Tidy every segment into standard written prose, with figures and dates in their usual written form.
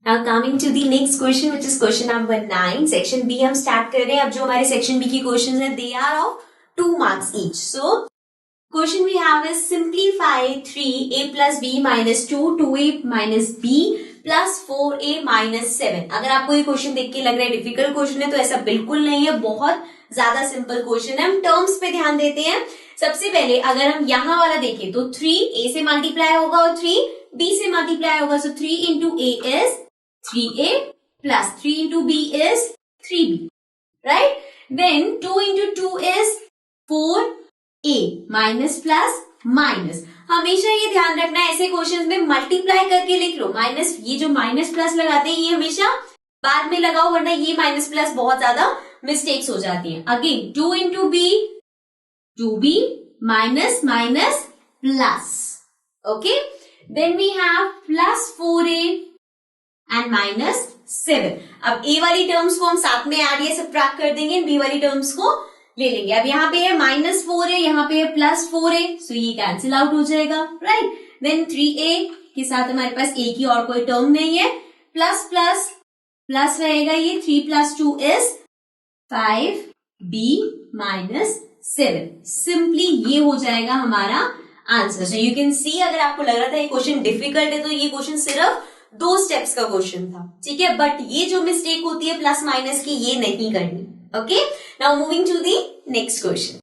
Now coming to the next question, which is question number 9. Section B हम start कर रहे हैं. अब जो हमारे section B की questions हैं, they are of 2 marks each. So question we have is simplify 3a plus b minus 2, 2a minus b plus 4a minus 7. अगर आपको ये क्वेश्चन देख के लग रहा है डिफिकल्ट क्वेश्चन है तो ऐसा बिल्कुल नहीं है, बहुत ज्यादा सिंपल क्वेश्चन है. हम टर्म्स पे ध्यान देते हैं. सबसे पहले अगर हम यहाँ वाला देखें तो 3a से मल्टीप्लाई होगा और 3b से मल्टीप्लाई होगा. सो 3 into a is 3a plus 3 into b is 3b, right? Then 2 into 2 is 4a minus plus minus. हमेशा ये ध्यान रखना है ऐसे क्वेश्चंस में मल्टीप्लाई करके लिख लो. माइनस, ये जो माइनस प्लस लगाते हैं ये हमेशा बाद में लगाओ, वरना ये माइनस प्लस बहुत ज्यादा मिस्टेक्स हो जाती हैं. Again 2 into b 2b minus minus plus. Okay, then we have plus 4a and minus 7. अब a वाली टर्म्स को हम साथ में ऐड या सबट्रैक्ट कर देंगे, b वाली टर्म्स को ले लेंगे. अब यहाँ पे है माइनस 4 है, यहाँ पे है प्लस 4 है, सो ये कैंसिल आउट हो जाएगा, राइट. देन 3a के साथ हमारे पास a की और कोई टर्म नहीं है, प्लस प्लस प्लस रहेगा, ये 3 plus 2 is 5b minus 7. Simply ये हो जाएगा हमारा answer. So you can see, अगर आपको लग रहा था ये क्वेश्चन डिफिकल्ट है तो ये क्वेश्चन सिर्फ 2 स्टेप्स का क्वेश्चन था, ठीक है. बट ये जो मिस्टेक होती है प्लस माइनस की, ये नहीं करनी. Okay, now moving to the next question.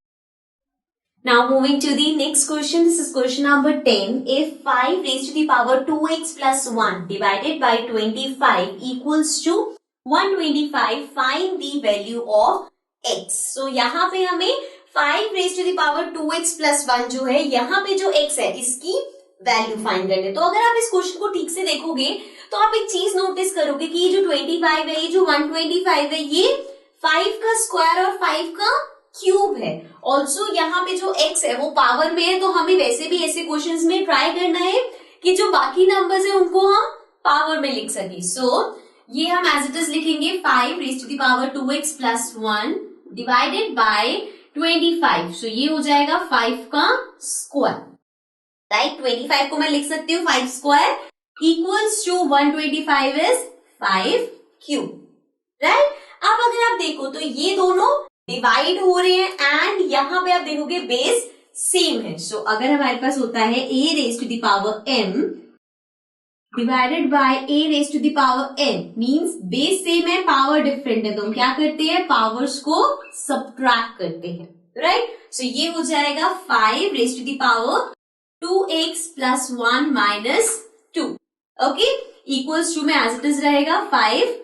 Now moving to the next question, this is question number 10. If 5 raised to the power 2x plus 1 divided by 25 equals to 125, find the value of x. So यहाँ पे हमें 5 raised to the power 2x plus 1 जो है, यहाँ पे जो x है इसकी वैल्यू फाइंड करने. तो अगर आप इस क्वेश्चन को ठीक से देखोगे तो आप एक चीज नोटिस करोगे कि ये जो 25 है, ये जो 125 है, ये 5 का स्क्वायर और 5 का क्यूब है. ऑल्सो यहाँ पे जो x है वो पावर में है, तो हमें वैसे भी ऐसे क्वेश्चंस में ट्राई करना है कि जो बाकी नंबर्स है उनको हम पावर में लिख सके. सो ये हम एज इट इज लिखेंगे 5 raise to the power 2x plus 1 divided by 25. So ये हो जाएगा 5 का स्क्वायर, राइट. 25 को मैं लिख सकती हूँ 5 square equals to 125 is 5 cube, right. अब अगर आप देखो तो ये दोनों डिवाइड हो रहे हैं एंड यहाँ पे आप देखोगे बेस सेम है. सो अगर हमारे पास होता है a raise to the power m divided by a raise to the power n, means base same है, पावर डिफरेंट है, तो हम क्या करते हैं, पावर्स को सबट्रैक्ट करते हैं, राइट. सो ये हो जाएगा 5 raise to the power 2x plus 1 minus 2. Okay, equals to में एज इट इज रहेगा 5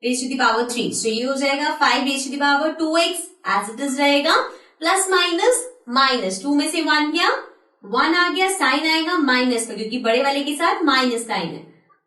raise to the power 3. So ये हो जाएगा 5 raise to the power 2x as it is रहेगा, प्लस माइनस माइनस 2 में से 1 गया, 1 आ गया, साइन आएगा माइनस का क्योंकि बड़े वाले के साथ माइनस साइन है,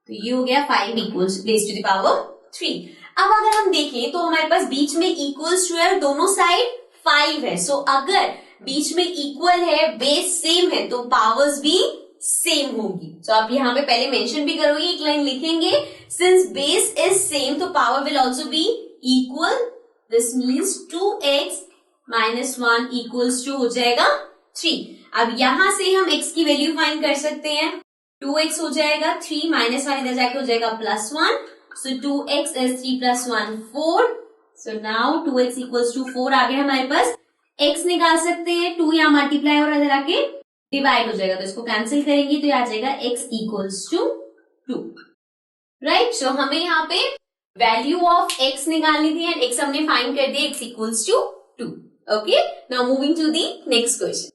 तो ये हो गया 5 equals raise to the power 3. अब अगर हम देखें तो हमारे पास बीच में इक्वल्स टू है, दोनों साइड 5 है. सो अगर बीच में इक्वल है, बेस सेम है, तो पावर्स भी सेम होगी. तो आप यहाँ पे पहले मेंशन भी करोगे, एक लाइन लिखेंगे, सिंस बेस इज सेम तो power will also be equal. This means 2x minus 1 equals to हो जाएगा 3. अब यहां से हम x की वैल्यू फाइंड कर सकते हैं. 2x हो जाएगा 3 माइनस 1 इधर जाके हो जाएगा plus 1. So 2x is 3 plus 1 4. So now 2x equals to 4 आ गया हमारे पास. x निकाल सकते हैं, 2 यहाँ मल्टीप्लाई और इधर आके डिवाइड हो जाएगा, तो इसको कैंसिल करेंगे तो आ जाएगा x इक्वल्स टू 2, राइट. सो हमें यहाँ पे वैल्यू ऑफ x निकालनी थी एंड x हमने फाइंड कर दिया, x equals to 2. Okay, now moving to the next question.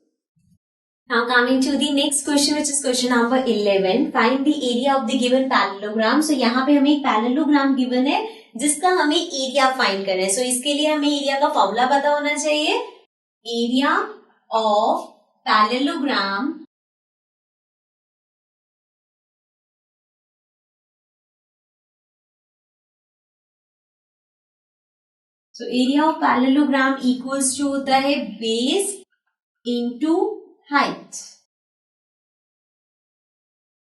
Now coming to the next question which is question number 11. Find the area of the given parallelogram. So यहाँ पे हमें एक parallelogram given है जिसका हमें area find करना है. सो इसके लिए हमें एरिया का फॉर्मूला पता होना चाहिए. Area of parallelogram so area of parallelogram equals to होता है base into height,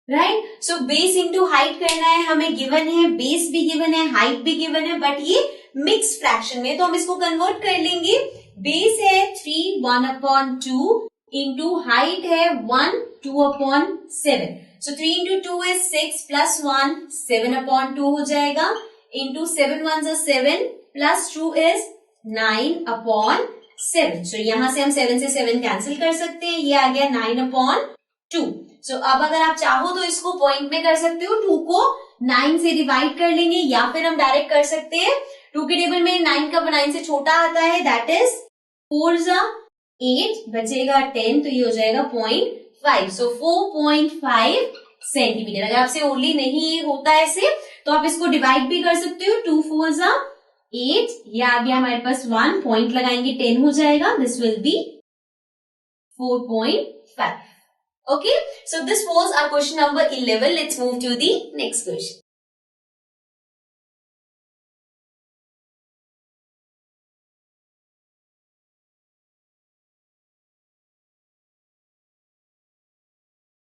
right. So base into height करना है, हमें गिवन है, बेस भी गिवन है, हाइट भी गिवन है, बट ये मिक्स फ्रैक्शन में, तो हम इसको कन्वर्ट कर लेंगे. बेस है 3 1/2 इंटू हाइट है 1 2/7. So 3 into 2 is 6 plus 1, 7/2 हो जाएगा. Into 7 ones are 7 plus 2 is 9/7. So यहाँ से हम 7 से 7 कैंसिल कर सकते हैं. ये आ गया 9/2. So अब अगर आप चाहो तो इसको पॉइंट में कर सकते हो. 2 को 9 से डिवाइड कर लेंगे या फिर हम डायरेक्ट कर सकते हैं. 2 के टेबल में 9 का 9 से छोटा आता है. दैट इज 4 बचेगा 10. तो ये हो जाएगा 0.5. So 4.5 centimetre. अगर आपसे ओनली नहीं होता ऐसे तो आप इसको डिवाइड भी कर सकते हो. 2 4 8. ये आ गया हमारे पास 1. पॉइंट लगाएंगे 10 हो जाएगा. This will be 4.5. Okay, so this was our question number 11. Let's move to the next question.